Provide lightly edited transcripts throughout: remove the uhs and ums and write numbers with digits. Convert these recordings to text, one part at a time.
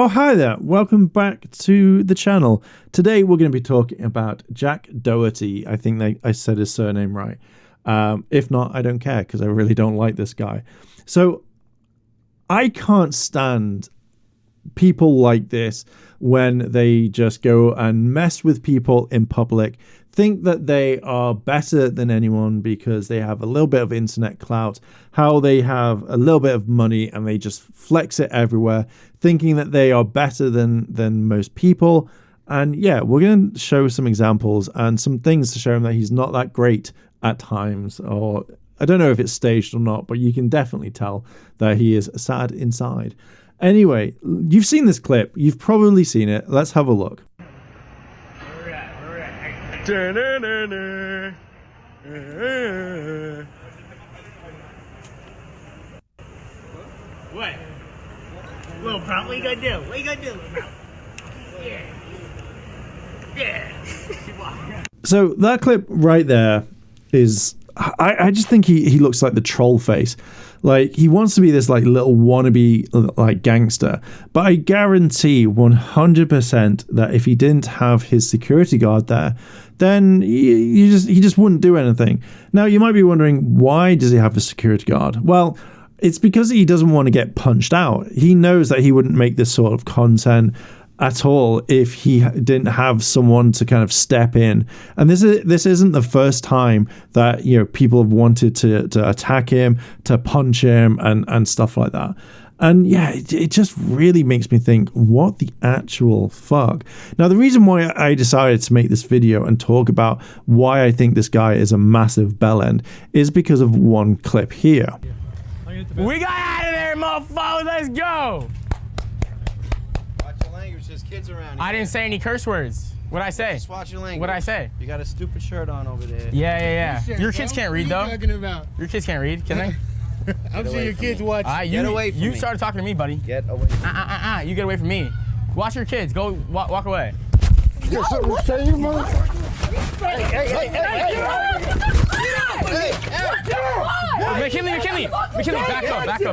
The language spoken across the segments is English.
Oh, hi there. Welcome back to the channel. Today we're going to be talking about Jack Doherty. I think I said his surname right. If not, I don't care because I really don't like this guy. So I can't stand people like this when they just go and mess with people in public, think that they are better than anyone because they have a little bit of internet clout, how they have a little bit of money and they just flex it everywhere, thinking that they are better than most people. And yeah, we're going to show some examples and some things to show him that he's not that great at times, or I don't know if it's staged or not, but you can definitely tell that he is sad inside. Anyway, you've seen this clip. You've probably seen it. Let's have a look. What? Little prop, what you gonna do? What you gonna do, little prop? Yeah. Yeah. So that clip right there is... I just think he looks like the troll face. Like, he wants to be this like little wannabe like gangster, but I guarantee 100% that if he didn't have his security guard there, then he just wouldn't do anything. Now you might be wondering, why does he have a security guard? Well, it's because he doesn't want to get punched out. He knows that he wouldn't make this sort of content at all if he didn't have someone to kind of step in. And this isn't the first time that, you know, people have wanted to attack him, to punch him and stuff like that. And yeah, it just really makes me think, what the actual fuck? Now, the reason why I decided to make this video and talk about why I think this guy is a massive bellend is because of one clip here. We got out of there, motherfucker. Let's go. There's kids around here. I didn't say any curse words. What'd I say? Just watch your language. What'd I say? You got a stupid shirt on over there. Yeah. Your kids can't read, though. What are you talking about? Your kids can't read, can they? I'm sure your kids watch. Get away from me. You started talking to me, buddy. Get away from me. You get away from me. Watch your kids. Go walk away. You got something to say, you motherfucker? Hey, McKinley,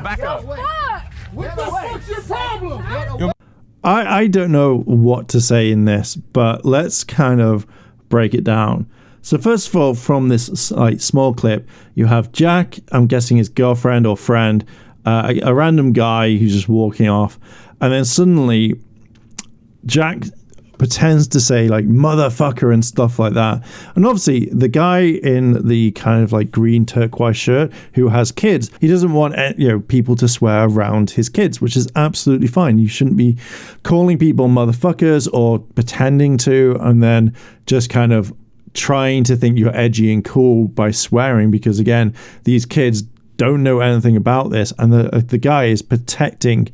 back up. What the fuck's your problem? I don't know what to say in this, but let's kind of break it down. So first of all, from this like small clip, you have Jack, I'm guessing his girlfriend or friend, a random guy who's just walking off, and then suddenly Jack pretends to say like motherfucker and stuff like that. And obviously the guy in the kind of like green turquoise shirt who has kids, he doesn't want, you know, people to swear around his kids, which is absolutely fine. You shouldn't be calling people motherfuckers or pretending to and then just kind of trying to think you're edgy and cool by swearing, because again, these kids don't know anything about this, and the guy is protecting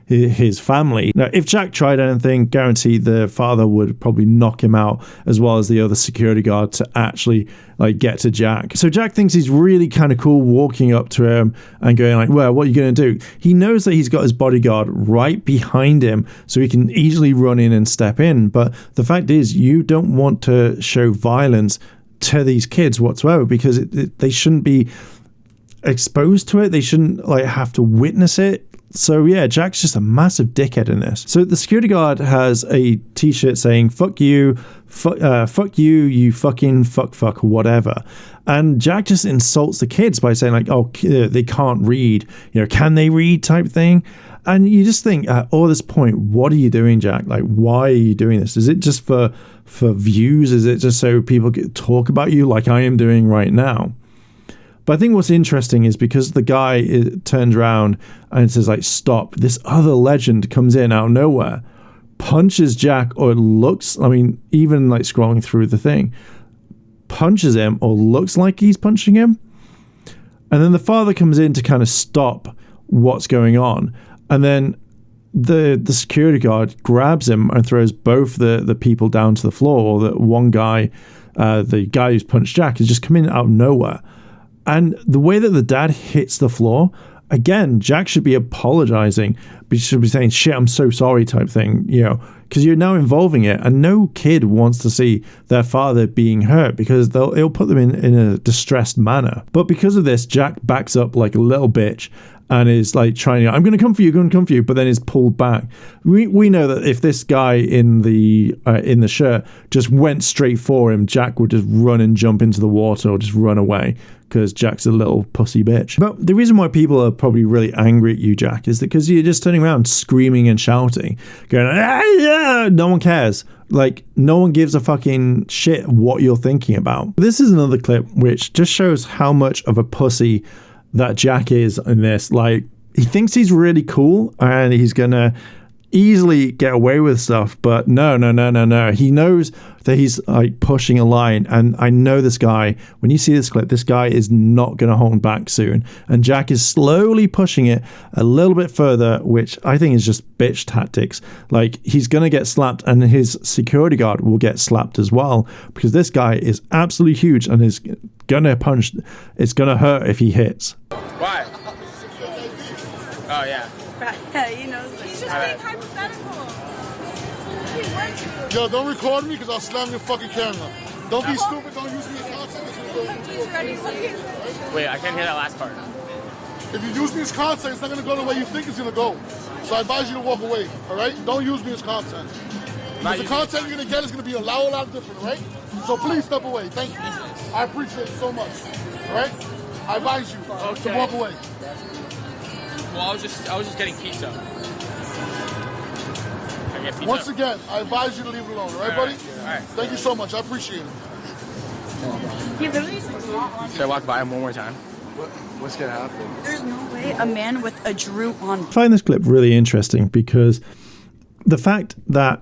his family. Now, if Jack tried anything, guarantee the father would probably knock him out, as well as the other security guard, to actually like get to Jack. So Jack thinks he's really kind of cool walking up to him and going like, well, what are you going to do? He knows that he's got his bodyguard right behind him, so he can easily run in and step in. But the fact is, you don't want to show violence to these kids whatsoever, because they shouldn't be exposed to it. They shouldn't like have to witness it. So yeah, Jack's just a massive dickhead in this. So the security guard has a t-shirt saying fuck you, fuck you, you fucking fuck whatever. And Jack just insults the kids by saying like, oh, they can't read, you know, can they read type thing. And you just think at all this point, what are you doing, Jack? Like, why are you doing this? Is it just for views? Is it just so people can talk about you like I am doing right now? But I think what's interesting is because the guy turns around and says like, stop, this other legend comes in out of nowhere, punches Jack, or looks, I mean, even like scrolling through the thing, punches him or looks like he's punching him. And then the father comes in to kind of stop what's going on. And then the security guard grabs him and throws both the people down to the floor. Or the one guy, the guy who's punched Jack, has just come in out of nowhere. And the way that the dad hits the floor, again, Jack should be apologizing, but he should be saying, shit, I'm so sorry type thing, you know, because you're now involving it. And no kid wants to see their father being hurt, because it'll put them in a distressed manner. But because of this, Jack backs up like a little bitch and is like trying to, I'm going to come for you, but then is pulled back. We know that if this guy in the shirt just went straight for him, Jack would just run and jump into the water or just run away, because Jack's a little pussy bitch. But the reason why people are probably really angry at you, Jack, is that because you're just turning around screaming and shouting, going, ah, yeah, no one cares. Like, no one gives a fucking shit what you're thinking about. This is another clip which just shows how much of a pussy that Jack is in this. Like, he thinks he's really cool and he's gonna easily get away with stuff, but no. He knows that he's like pushing a line, and I know this guy, when you see this clip, this guy is not gonna hold back soon, and Jack is slowly pushing it a little bit further, which I think is just bitch tactics. Like, he's gonna get slapped, and his security guard will get slapped as well, because this guy is absolutely huge and is gonna punch. It's gonna hurt if he hits. Why? Oh, yeah. Yeah, he knows. He's just being hypothetical. He wants you. Yo, don't record me because I'll slam your fucking camera. Don't be stupid. Don't use me as content. He's ready for you. Wait, I can't hear that last part. If you use me as content, it's not going to go the way you think it's going to go. So I advise you to walk away, all right? Don't use me as content. Because the content you're going to get is going to be a lot different, all right? So please step away. Thank you. I appreciate it so much, all right? I advise you to walk away. Well, I was just getting pizza. I get pizza. Once again, I advise you to leave it alone, all right, buddy? All right. Thank you so much. I appreciate it. He literally says not on. Should I walk by him one more time? What's gonna happen? There's no way a man with a Drew on. I find this clip really interesting because the fact that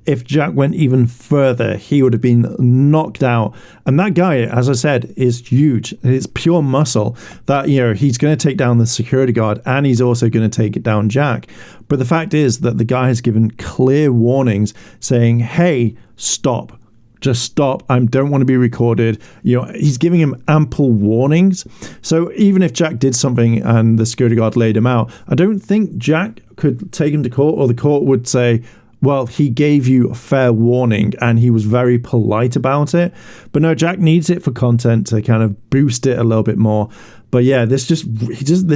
if Jack went even further, he would have been knocked out. And that guy, as I said, is huge. It's pure muscle that, you know, he's going to take down the security guard and he's also going to take it down Jack. But the fact is that the guy has given clear warnings saying, hey, stop. Just stop. I don't want to be recorded. You know, he's giving him ample warnings. So even if Jack did something and the security guard laid him out, I don't think Jack could take him to court, or the court would say, well, he gave you a fair warning and he was very polite about it. But no, Jack needs it for content to kind of boost it a little bit more. But yeah, this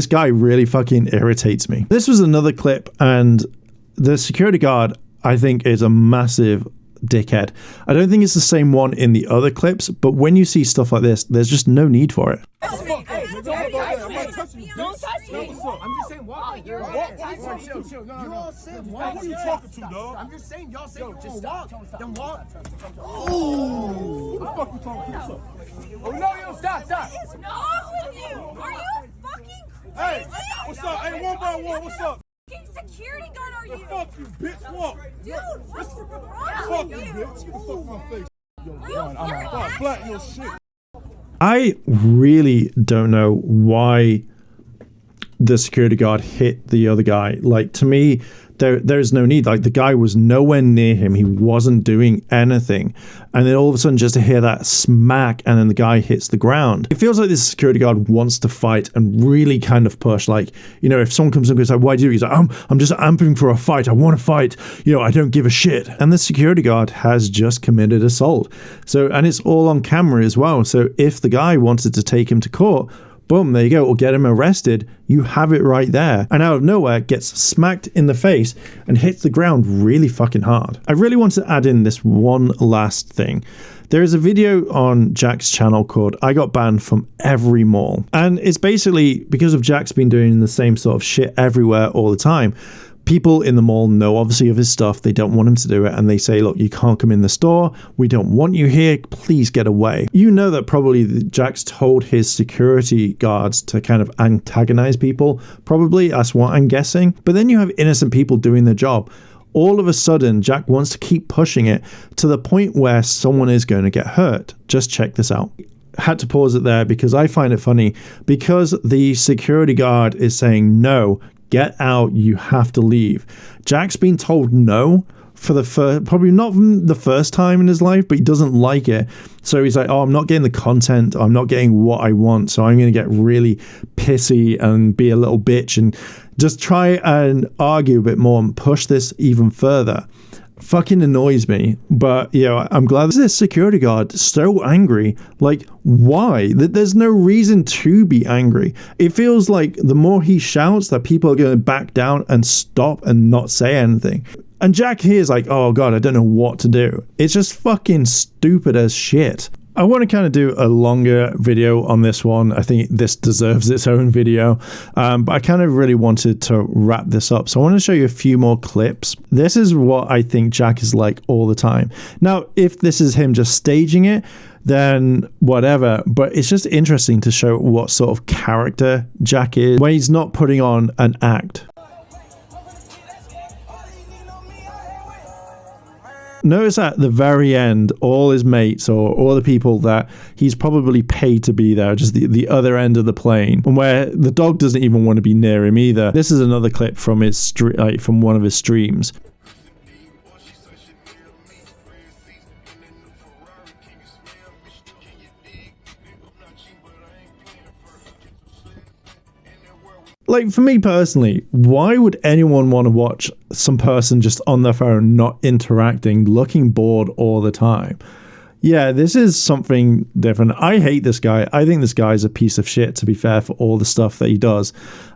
guy really fucking irritates me. This was another clip, and the security guard, I think, is a massive dickhead. I don't think it's the same one in the other clips, but when you see stuff like this, there's just no need for it. Don't touch me. I'm just saying, walk. Chill. You all said walk. Who are you talking to, dog? I'm just saying, y'all said just walk. Then walk. Ooh. Who the fuck you talking to? What's up? Oh, no, you don't stop. What is wrong with you? Are you fucking crazy? Hey, what's up? Hey, one by one, what's up? Security guard are you? Fuck you, bitch. Walk. Dude, what's wrong with you? Fuck you, bitch. Get the fuck out my face. Yo, I'm flat your shit. I really don't know why the security guard hit the other guy. Like, to me, there's no need. Like, the guy was nowhere near him. He wasn't doing anything. And then all of a sudden, just to hear that smack, and then the guy hits the ground. It feels like this security guard wants to fight and really kind of push. Like, you know, if someone comes up and goes like, why do you? He's like, I'm just amping for a fight. I want to fight. You know, I don't give a shit. And the security guard has just committed assault. So, and it's all on camera as well. So if the guy wanted to take him to court, boom, there you go, or get him arrested, you have it right there. And out of nowhere, gets smacked in the face and hits the ground really fucking hard. I really want to add in this one last thing. There is a video on Jack's channel called I Got Banned from Every Mall. And it's basically because of Jack's been doing the same sort of shit everywhere all the time. People in the mall know obviously of his stuff. They don't want him to do it. And they say, look, you can't come in the store. We don't want you here. Please get away. You know that probably Jack's told his security guards to kind of antagonize people. Probably, that's what I'm guessing. But then you have innocent people doing their job. All of a sudden, Jack wants to keep pushing it to the point where someone is going to get hurt. Just check this out. Had to pause it there because I find it funny because the security guard is saying, no, get out, you have to leave. Jack's been told no for the first, probably not the first time in his life, but he doesn't like it. So he's like, oh, I'm not getting the content. I'm not getting what I want. So I'm going to get really pissy and be a little bitch and just try and argue a bit more and push this even further. fucking annoys me. But you know, I'm glad this security guard so angry. Like, why? There's no reason to be angry. It feels like the more he shouts that people are going to back down and stop and not say anything. And Jack here is like, oh god, I don't know what to do. It's just fucking stupid as shit. I want to kind of do a longer video on this one. I think this deserves its own video, but I kind of really wanted to wrap this up. So I want to show you a few more clips. This is what I think Jack is like all the time. Now, if this is him just staging it, then whatever, but it's just interesting to show what sort of character Jack is when he's not putting on an act. Notice at the very end, all his mates or all the people that he's probably paid to be there, just the other end of the plane, and where the dog doesn't even want to be near him either. This is another clip from his from one of his streams. Like, for me personally, why would anyone want to watch some person just on their phone, not interacting, looking bored all the time? Yeah, this is something different. I hate this guy. I think this guy is a piece of shit, to be fair, for all the stuff that he does.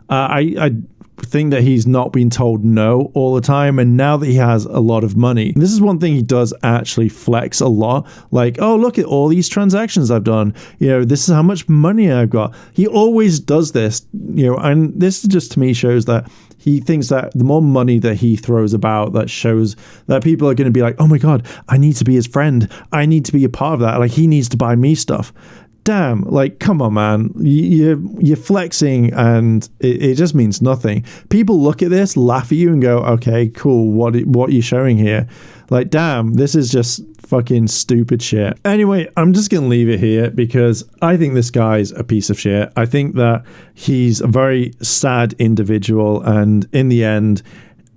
I think that he's not been told no all the time, and now that he has a lot of money, this is one thing he does actually flex a lot. Like, oh, look at all these transactions I've done, you know, this is how much money I've got. He always does this, you know, and this just to me shows that he thinks that the more money that he throws about, that shows that people are going to be like, oh my god, I need to be his friend, I need to be a part of that, like he needs to buy me stuff. Damn, like, come on, man. You're flexing and it just means nothing. People look at this, laugh at you and go, okay, cool, what are you showing here? Like, damn, this is just fucking stupid shit. Anyway, I'm just gonna leave it here because I think this guy's a piece of shit. I think that he's a very sad individual, and in the end,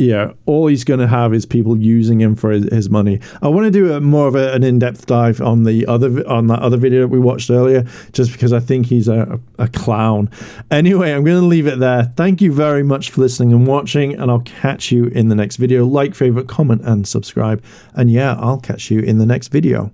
yeah, all he's going to have is people using him for his money. I want to do more of an in-depth dive on that other video that we watched earlier, just because I think he's a clown. Anyway, I'm going to leave it there. Thank you very much for listening and watching, and I'll catch you in the next video. Like, favorite, comment, and subscribe. And yeah, I'll catch you in the next video.